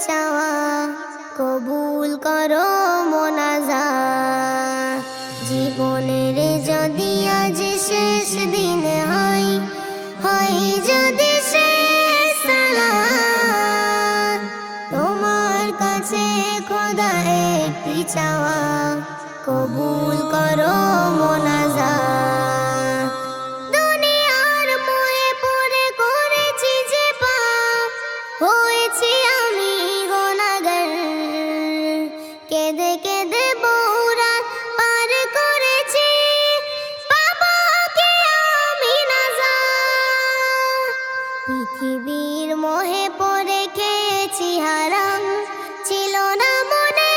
চাওয়া কবুল করো মোনাজাত। জীবনের যদি আজ শেষ দিন হয় যদি শেষ সালাত, তোমার কাছে খোদা একটি চাওয়া কবুল করো মোনাজাত। দুনিয়ার মোহে পড়ে করেছি যে পাপ, হয়েছি আমি গুনাহগার। কেঁদে কেঁদে বহুরাত পার করেছি, পাবো কি আমি নাজাত। পৃথিবীর মোহে পড়ে খেয়েছি হারাম, ছিল না মনে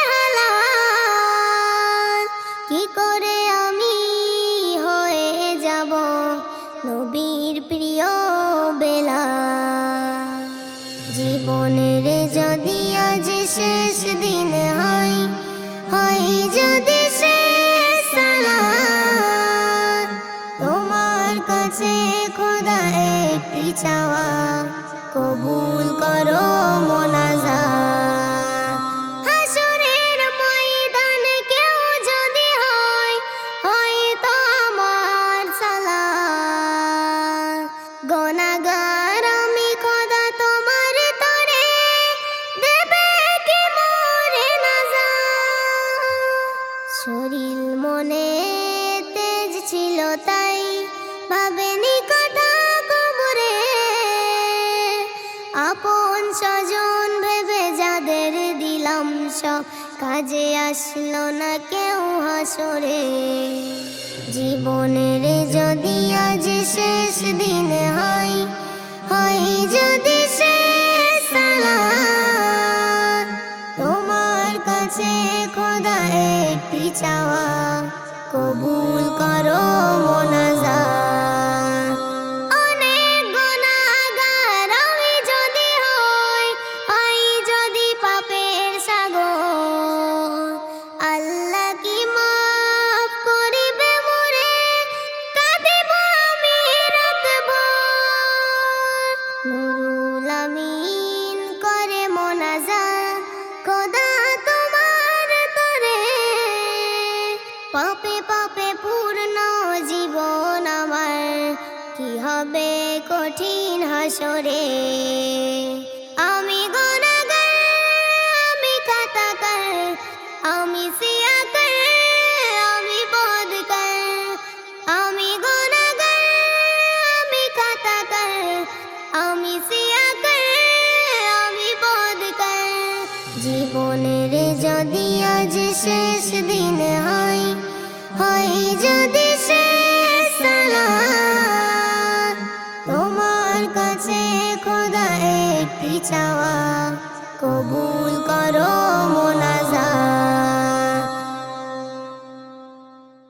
হালাল। কি করে আমি হয়ে যাব নবীর প্রিয় বেলাল। জীবনের যদি আজ শেষ দিন হয় যদি শেষ সালাত, তোমার কাছে খোদা একটি চাওয়া কবুল করো মোনাজাত। হাসরের ময়দানে কেউ যদি হয় হয়তো আমার সালাত। গুনাহগার আমি খোদা তোমার তরে, দেবে কি মোরে নাজাত। শরীর মনে তেজ ছিল তাই ভাবেনি কথা কবরে, আপন স্বজন ভেবে যাদের দিলাম সব কাজে আসলো না কেউ হাসরে। জীবনের যদি আজ শেষ দিন হয় যদি শেষ সালাত, তোমার কাছে খোদা একটি চাওয়া কবুল করো মোনাজাত। অনেক গুনাহগার আমি যদি হই যদি পাপের সাগর, আল্লাহ কি মাফ করিবে মোরে, কাঁদিব আমি রাতভর। নুরুল আমিন করে মোনাজাত খোদা তোমার তরে, পাপে পাপে পূর্ণ জীবন আমার, কি হবে কঠিন হাসরে। আমি গুনাহগার, আমি খাতাকার, আমি সিয়াকার, আমি বদকার। আমি গুনাহগার, আমি খাতাকার, আমি সিয়াকার, আমি বদকার। জীবনের যদি আজ শেষ দিন হয় যদি